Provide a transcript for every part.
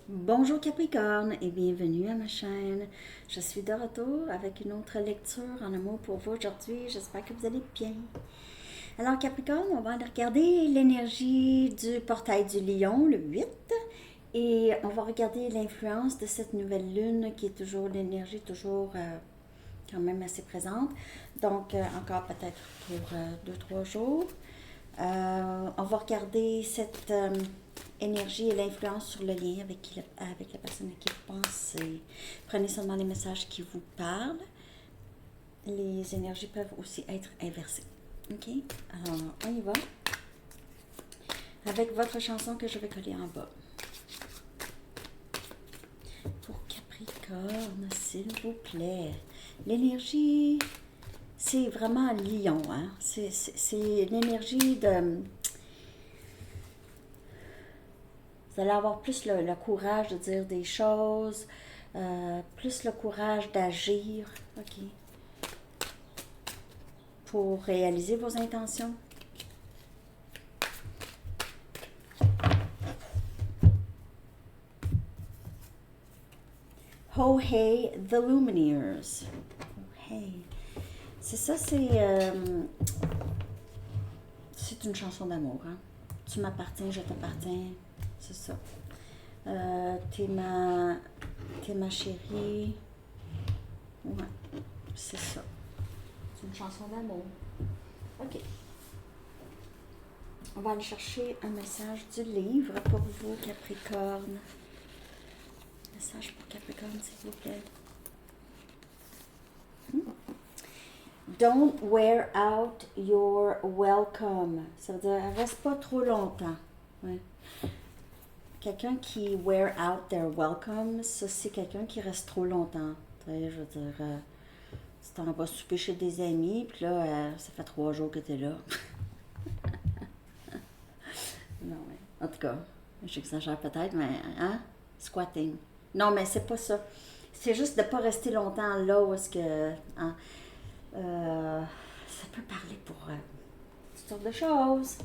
Bonjour Capricorne et bienvenue à ma chaîne. Je suis de retour avec une autre lecture en amour pour vous aujourd'hui. J'espère que vous allez bien. Alors Capricorne, on va aller regarder l'énergie du portail du lion, le 8. Et on va regarder l'influence de cette nouvelle lune qui est toujours l'énergie, toujours quand même assez présente. Donc encore peut-être pour 2-3 jours. On va regarder cette énergie et l'influence sur le lien avec la personne à qui vous pensez. Prenez seulement les messages qui vous parlent. Les énergies peuvent aussi être inversées. OK? Alors, on y va. Avec votre chanson que je vais coller en bas. Pour Capricorne, s'il vous plaît. L'énergie, c'est vraiment lion. Hein? C'est l'énergie de... Vous allez avoir plus le courage de dire des choses, plus le courage d'agir, OK, pour réaliser vos intentions. Ho Hey, The Lumineers. Oh hey. C'est ça, c'est une chanson d'amour. Hein? Tu m'appartiens, je t'appartiens. C'est ça. T'es ma chérie. Ouais, c'est ça. C'est une chanson d'amour. OK. On va aller chercher un message du livre pour vous, Capricorne. Message pour Capricorne, s'il vous plaît. Don't wear out your welcome. Ça veut dire, reste pas trop longtemps. Ouais. Quelqu'un qui wear out their welcome, ça c'est quelqu'un qui reste trop longtemps. Je veux dire, tu t'en vas souper chez des amis, puis là, ça fait 3 jours que tu es là. Non, mais en tout cas, j'exagère peut-être, mais hein? Squatting. Non, mais c'est pas ça. C'est juste de ne pas rester longtemps là où est-ce que. Hein, ça peut parler pour toutes sortes de choses,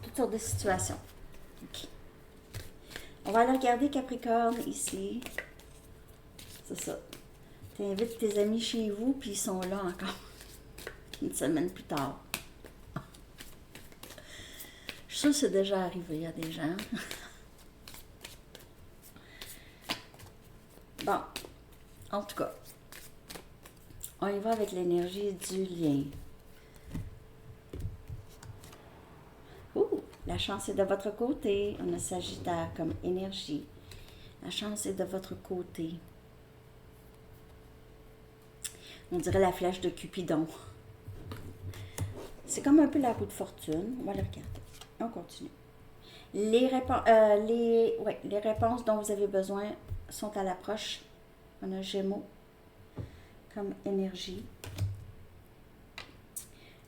toutes sortes de situations. OK. On va aller regarder Capricorne ici. C'est ça. Tu invites tes amis chez vous, puis ils sont là encore. Une semaine plus tard. Je suis sûre que c'est déjà arrivé à des gens. Bon, en tout cas, on y va avec l'énergie du lien. Ouh, la chance est de votre côté. On a Sagittaire comme énergie. La chance est de votre côté. On dirait la flèche de Cupidon. C'est comme un peu la roue de fortune. On va le regarder. On continue. Les réponses dont vous avez besoin sont à l'approche. On a Gémeaux comme énergie.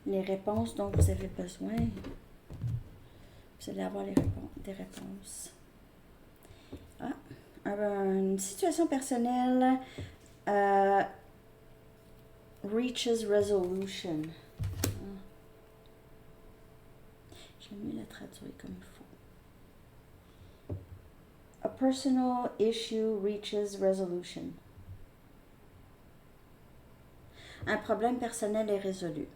Les réponses dont vous avez besoin, vous allez avoir des réponses. Ah, une situation personnelle reaches resolution. Ah. J'aime mieux la traduire comme il faut. A personal issue reaches resolution. Un problème personnel est résolu.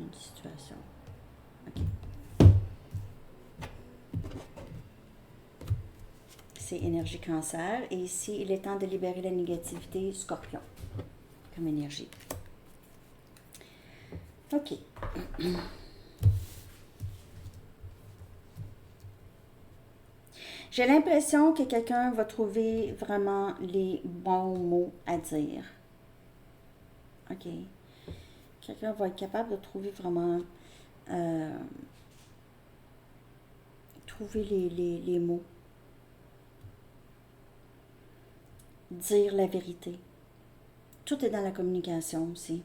Une situation. OK. C'est énergie cancer. Et ici, il est temps de libérer la négativité scorpion comme énergie. OK. J'ai l'impression que quelqu'un va trouver vraiment les bons mots à dire. OK. Quelqu'un va être capable de trouver vraiment... trouver les mots. Dire la vérité. Tout est dans la communication aussi.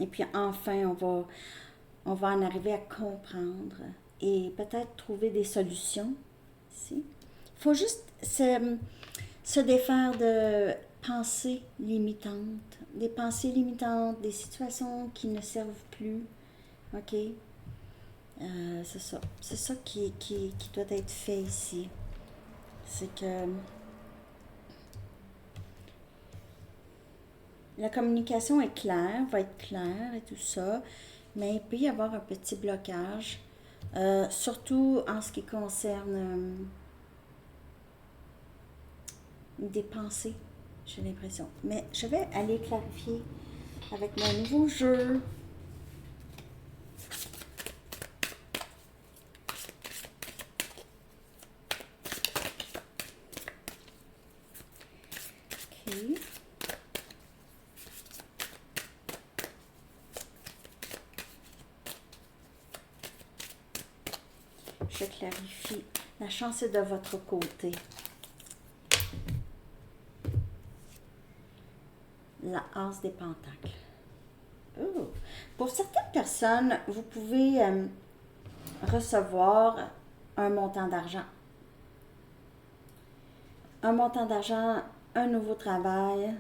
Et puis enfin, on va en arriver à comprendre et peut-être trouver des solutions ici. Il faut juste se défaire de pensées limitantes, des pensées limitantes, des situations qui ne servent plus. OK? C'est ça. C'est ça qui doit être fait ici. c'est que la communication est claire, va être claire et tout ça, mais il peut y avoir un petit blocage, surtout en ce qui concerne des pensées, j'ai l'impression. Mais je vais aller clarifier avec mon nouveau jeu. Ok. Je clarifie. La chance est de votre côté. La As des Pentacles. Oh. Pour certaines personnes, vous pouvez recevoir un montant d'argent. Un montant d'argent, un nouveau travail.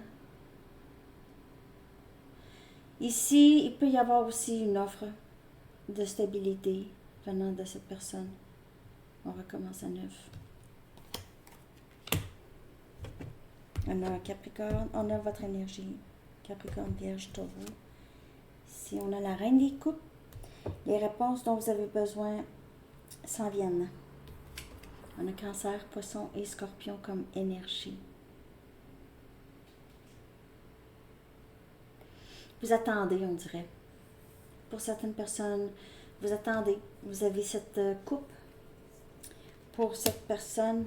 Ici, il peut y avoir aussi une offre de stabilité venant de cette personne. On recommence à neuf. On a un Capricorne, on a votre énergie. Capricorne, Vierge, Taureau. Si on a la Reine des Coupes, les réponses dont vous avez besoin s'en viennent. On a Cancer, Poisson et Scorpion comme énergie. Vous attendez, on dirait. Pour certaines personnes, vous attendez. Vous avez cette coupe. Pour cette personne,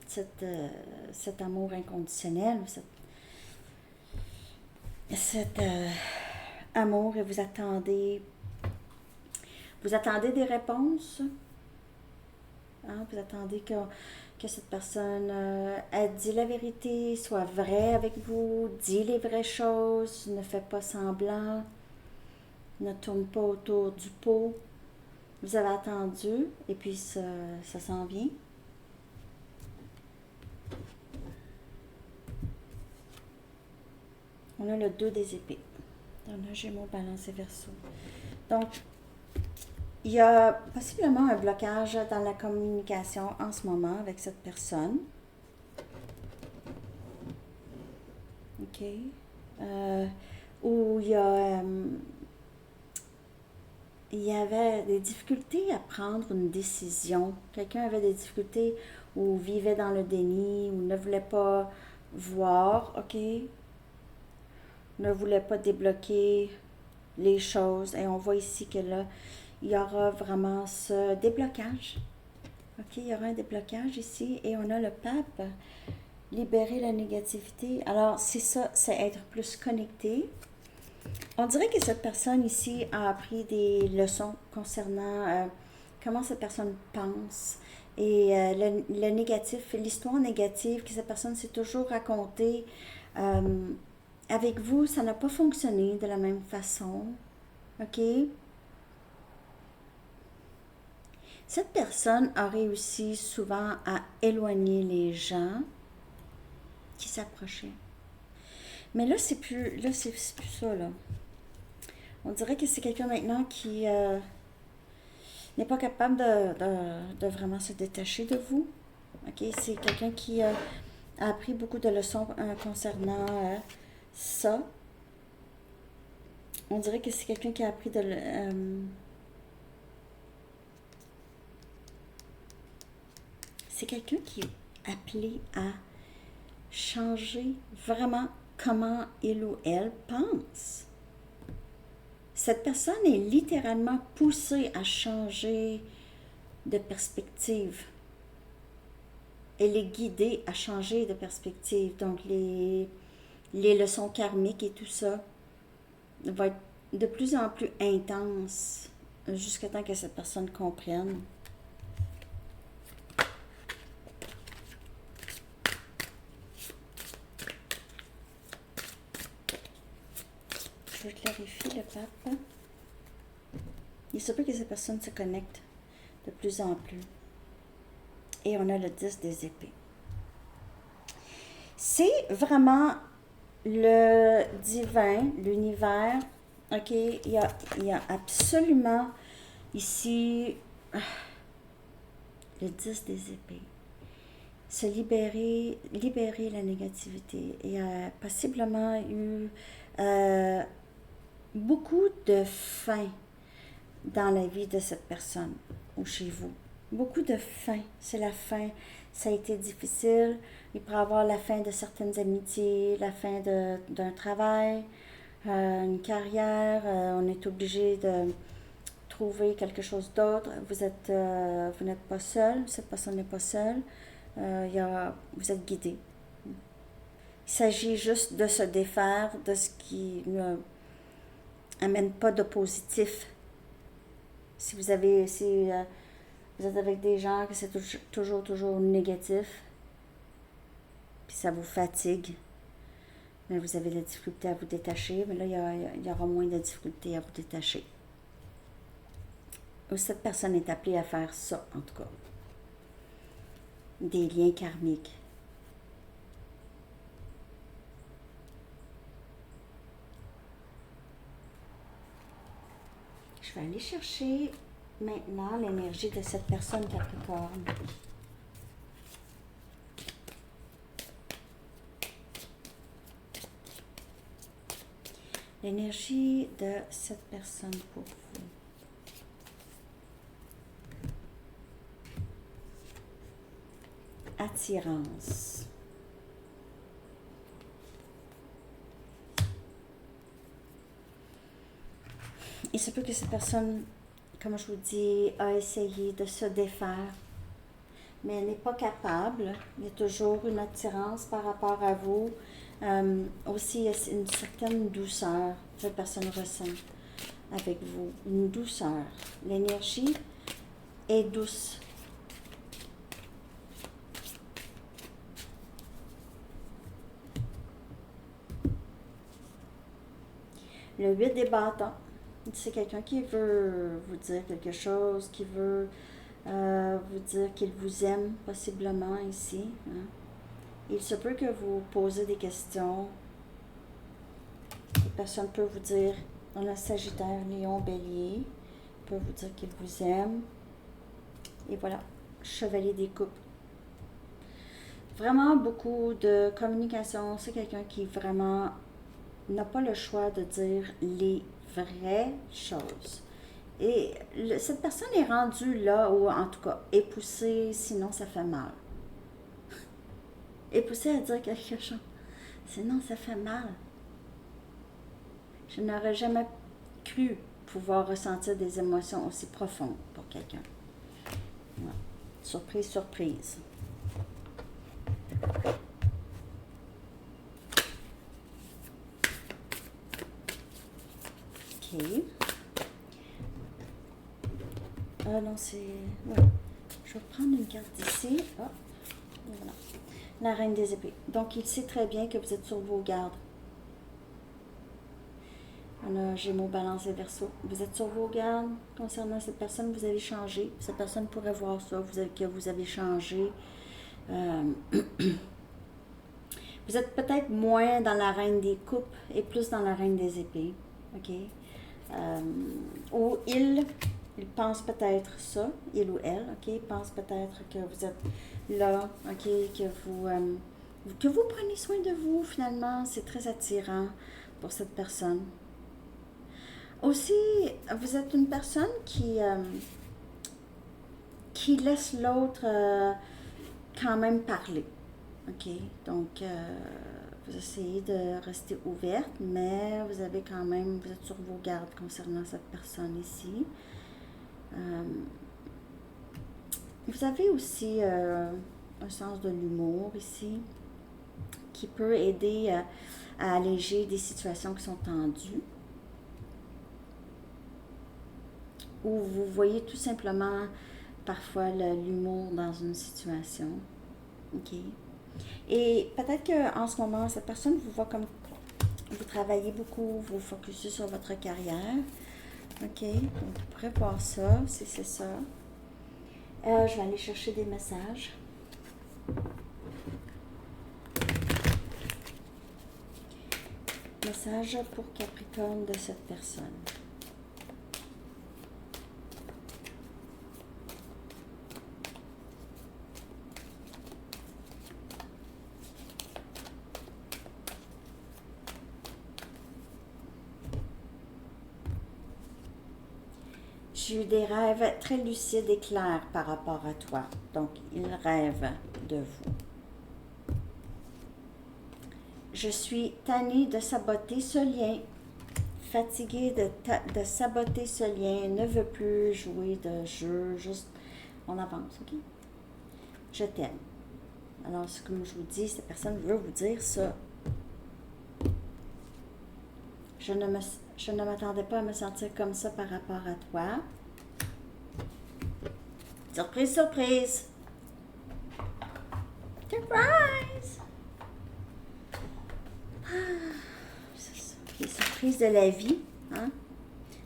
cet amour inconditionnel, cet amour, et vous attendez des réponses. Hein? Vous attendez que cette personne elle dit la vérité, soit vraie avec vous, dit les vraies choses, ne fait pas semblant, ne tourne pas autour du pot. Vous avez attendu et puis ça s'en vient. On a le 2 des épées. On a Gémeaux, Balance et Verseau. Donc, il y a possiblement un blocage dans la communication en ce moment avec cette personne. OK. Où il y avait des difficultés à prendre une décision. Quelqu'un avait des difficultés ou vivait dans le déni ou ne voulait pas voir, OK? Ne voulait pas débloquer les choses. Et on voit ici que là, il y aura vraiment ce déblocage. OK, il y aura un déblocage ici. Et on a le pape. Libérer la négativité. Alors, c'est ça, c'est être plus connecté. On dirait que cette personne ici a appris des leçons concernant comment cette personne pense et le négatif, l'histoire négative que cette personne s'est toujours racontée. Avec vous, ça n'a pas fonctionné de la même façon. OK? Cette personne a réussi souvent à éloigner les gens qui s'approchaient. Mais là, c'est plus ça, là. On dirait que c'est quelqu'un maintenant qui n'est pas capable de vraiment se détacher de vous. OK? C'est quelqu'un qui a appris beaucoup de leçons concernant ça. On dirait que c'est quelqu'un qui a appris c'est quelqu'un qui est appelé à changer vraiment comment il ou elle pense. Cette personne est littéralement poussée à changer de perspective. Elle est guidée à changer de perspective. Donc, les leçons karmiques et tout ça vont être de plus en plus intenses jusqu'à temps que cette personne comprenne. Je clarifie le pape. Il se peut que cette personne se connecte de plus en plus. Et on a le 10 des épées. C'est vraiment le divin, l'univers. OK, il y a absolument ici le 10 des épées. se libérer la négativité. Il y a possiblement eu beaucoup de faim dans la vie de cette personne ou chez vous. Beaucoup de faim. C'est la faim. Ça a été difficile. Il pourrait y avoir la fin de certaines amitiés, la fin d'un travail, une carrière. On est obligé de trouver quelque chose d'autre. Vous n'êtes pas seul. Cette personne n'est pas seule. Vous êtes guidé. Il s'agit juste de se défaire de ce qui ne amène pas de positif. Si vous êtes avec des gens que c'est toujours négatif, puis ça vous fatigue, mais vous avez de la difficulté à vous détacher, mais là, il y aura moins de difficulté à vous détacher. Cette personne est appelée à faire ça, en tout cas. Des liens karmiques. Je vais aller chercher maintenant l'énergie de cette personne Capricorne. L'énergie de cette personne pour vous. Attirance. Il se peut que cette personne, comme je vous dis, a essayé de se défaire, mais elle n'est pas capable. Il y a toujours une attirance par rapport à vous. Aussi, il y a une certaine douceur que cette personne ressent avec vous. Une douceur. L'énergie est douce. Le 8 des bâtons. C'est quelqu'un qui veut vous dire quelque chose, qui veut vous dire qu'il vous aime possiblement ici. Hein. Il se peut que vous posez des questions. La personne peut vous dire, on a Sagittaire, Lion, Bélier, peut vous dire qu'il vous aime. Et voilà, Chevalier des coupes. Vraiment beaucoup de communication. C'est quelqu'un qui vraiment n'a pas le choix de dire les vraies choses. Et cette personne est rendue là, ou en tout cas, est poussée, sinon ça fait mal. Est poussée à dire quelque chose, sinon ça fait mal. Je n'aurais jamais cru pouvoir ressentir des émotions aussi profondes pour quelqu'un. Ouais. Surprise, surprise. Ok. Ah non, c'est... Ouais. Je vais prendre une carte ici. Oh. Voilà. La reine des épées. Donc, il sait très bien que vous êtes sur vos gardes. On a Gémeaux, Balance et Verseau. Vous êtes sur vos gardes concernant cette personne. Vous avez changé. Cette personne pourrait voir ça, que vous avez changé. Vous êtes peut-être moins dans la reine des coupes et plus dans la reine des épées. OK? Ou il pense peut-être ça, il ou elle, ok, pense peut-être que vous êtes là, ok, que vous prenez soin de vous, finalement, c'est très attirant pour cette personne. Aussi, vous êtes une personne qui laisse l'autre quand même parler, ok, donc vous essayez de rester ouverte, mais vous êtes sur vos gardes concernant cette personne ici. Vous avez aussi un sens de l'humour ici qui peut aider à alléger des situations qui sont tendues. Ou vous voyez tout simplement parfois l'humour dans une situation. OK. Et peut-être qu'en ce moment, cette personne vous voit comme vous travaillez beaucoup, vous focussez sur votre carrière. OK, donc vous pourrez voir ça, si c'est ça. Je vais aller chercher des messages. Message pour Capricorne de cette personne. J'ai eu des rêves très lucides et clairs par rapport à toi. Donc, il rêve de vous. Je suis tannée de saboter ce lien. Fatiguée de saboter ce lien. Ne veux plus jouer de jeu. Juste, on avance, OK? Je t'aime. Alors, comme je vous dis, cette personne veut vous dire ça. Je ne m'attendais pas à me sentir comme ça par rapport à toi. Surprise, surprise! Surprise! C'est ça. Les surprises de la vie. Hein?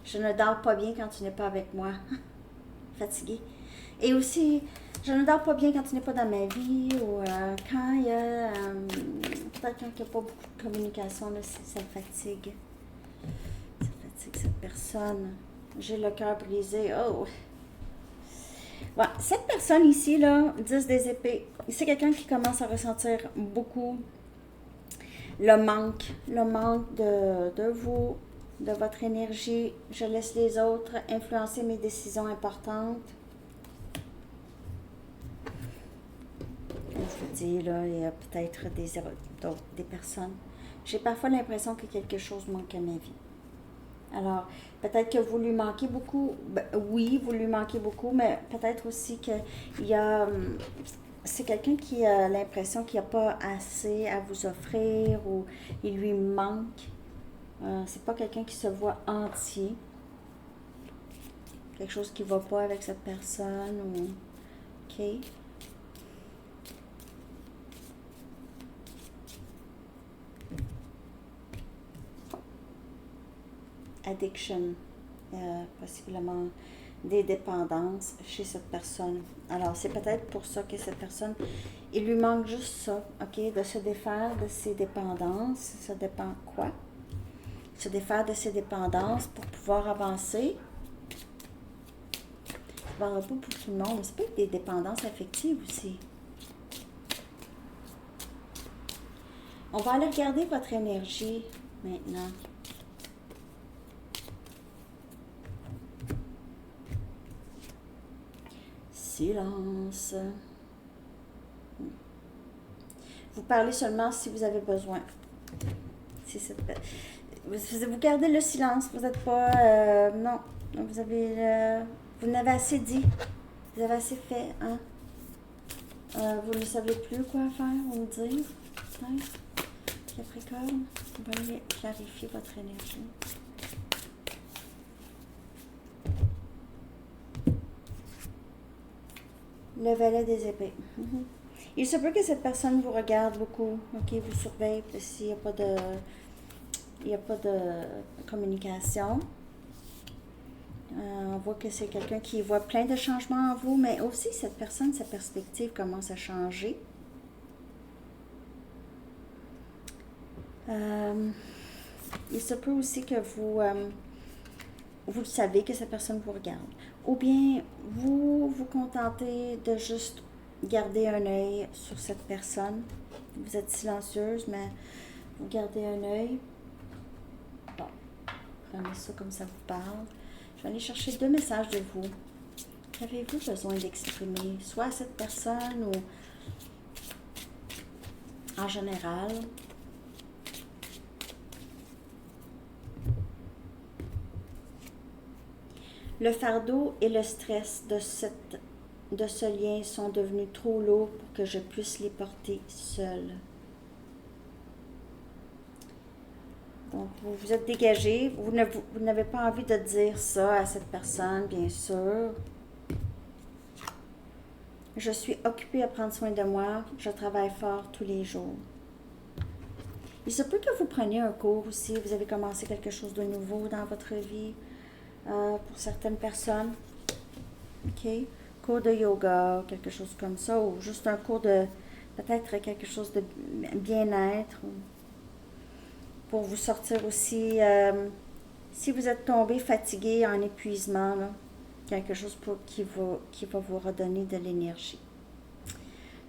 Je ne dors pas bien quand tu n'es pas avec moi. Fatiguée. Et aussi, je ne dors pas bien quand tu n'es pas dans ma vie ou quand il y a... peut-être quand il n'y a pas beaucoup de communication, là, ça fatigue. Ça fatigue cette personne. J'ai le cœur brisé. Oh! Bon, cette personne ici, là, 10 des épées, c'est quelqu'un qui commence à ressentir beaucoup le manque de vous, de votre énergie. Je laisse les autres influencer mes décisions importantes. Comme je vous dis, là, il y a peut-être des personnes. J'ai parfois l'impression que quelque chose manque à ma vie. Alors, peut-être que vous lui manquez beaucoup. Ben, oui, vous lui manquez beaucoup, mais peut-être aussi qu'il y a... C'est quelqu'un qui a l'impression qu'il n'y a pas assez à vous offrir ou il lui manque. C'est pas quelqu'un qui se voit entier. Quelque chose qui ne va pas avec cette personne ou... OK. Addiction, possiblement des dépendances chez cette personne. Alors, c'est peut-être pour ça que cette personne, il lui manque juste ça, OK, de se défaire de ses dépendances. Ça dépend quoi? Se défaire de ses dépendances pour pouvoir avancer. Ça ne va pas pour tout le monde, mais c'est pas des dépendances affectives aussi. On va aller regarder votre énergie maintenant. Silence. Vous parlez seulement si vous avez besoin. Vous gardez le silence. Vous n'êtes pas... non. Vous n'avez assez dit. Vous avez assez fait. Hein? Vous ne savez plus quoi faire ou dire. Hein? Capricorne, on va aller clarifier votre énergie. Le valet des épées. Il se peut que cette personne vous regarde beaucoup, ok, vous surveille s'il n'y a pas de communication. On voit que c'est quelqu'un qui voit plein de changements en vous, mais aussi cette personne, sa perspective commence à changer. Il se peut aussi que vous le savez que cette personne vous regarde. Ou bien, vous vous contentez de juste garder un œil sur cette personne. Vous êtes silencieuse, mais vous gardez un œil. Bon, prenez ça comme ça vous parle. Je vais aller chercher 2 messages de vous. Qu'avez-vous besoin d'exprimer, soit à cette personne ou en général? Le fardeau et le stress de ce lien sont devenus trop lourds pour que je puisse les porter seule. Donc, vous vous êtes dégagé. Vous n'avez pas envie de dire ça à cette personne, bien sûr. Je suis occupée à prendre soin de moi. Je travaille fort tous les jours. Il se peut que vous preniez un cours aussi. Vous avez commencé quelque chose de nouveau dans votre vie. Pour certaines personnes. OK? Cours de yoga, quelque chose comme ça, ou juste un cours de, peut-être quelque chose de bien-être, pour vous sortir aussi, si vous êtes tombé fatigué, en épuisement, là, quelque chose qui va vous redonner de l'énergie.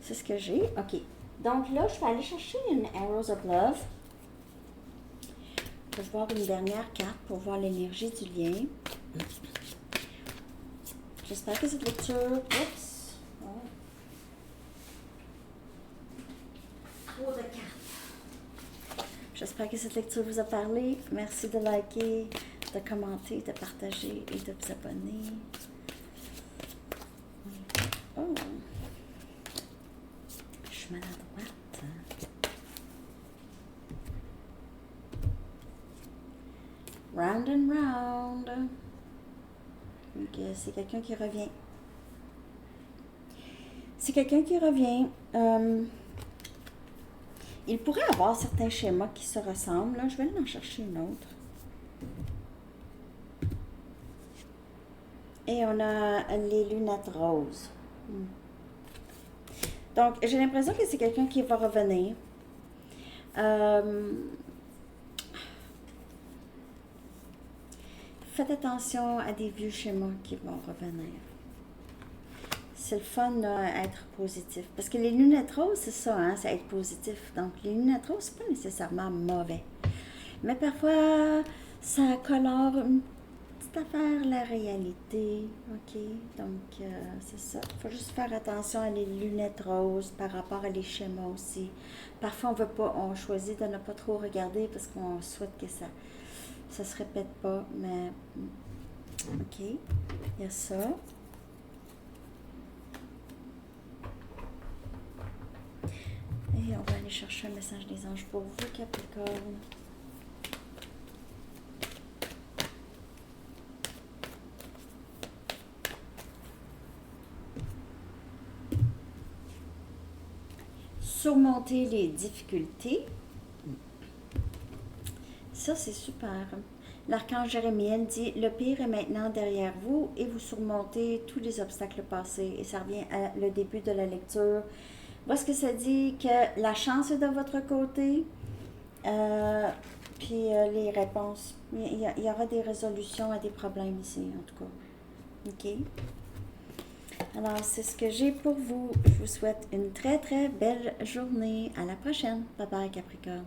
C'est ce que j'ai. OK. Donc là, je vais aller chercher une Arrows of Love. Je vais voir une dernière carte pour voir l'énergie du lien. J'espère que cette lecture... Oups! Oh. Trop de cartes. J'espère que cette lecture vous a parlé. Merci de liker, de commenter, de partager et de vous abonner. Oh! Je suis maladroite. Round and round. Donc, c'est quelqu'un qui revient. C'est quelqu'un qui revient. Il pourrait avoir certains schémas qui se ressemblent. Là. Je vais aller en chercher une autre. Et on a les lunettes roses. Donc, j'ai l'impression que c'est quelqu'un qui va revenir. Faites attention à des vieux schémas qui vont revenir. C'est le fun d'être positif. Parce que les lunettes roses, c'est ça, hein, c'est être positif. Donc, les lunettes roses, c'est pas nécessairement mauvais. Mais parfois, ça colore une petite affaire, la réalité. OK? Donc, c'est ça. Il faut juste faire attention à les lunettes roses par rapport à les schémas aussi. Parfois, on choisit de ne pas trop regarder parce qu'on souhaite que ça se répète pas, mais OK, il y a ça. Et on va aller chercher un message des anges pour vous, Capricorne. Surmonter les difficultés. Ça, c'est super. L'archange Jérémiel dit « Le pire est maintenant derrière vous et vous surmontez tous les obstacles passés. » Et ça revient à le début de la lecture. Parce que ça dit que la chance est de votre côté. Puis les réponses. Il y aura des résolutions à des problèmes ici, en tout cas. OK? Alors, c'est ce que j'ai pour vous. Je vous souhaite une très, très belle journée. À la prochaine. Bye bye, Capricorne.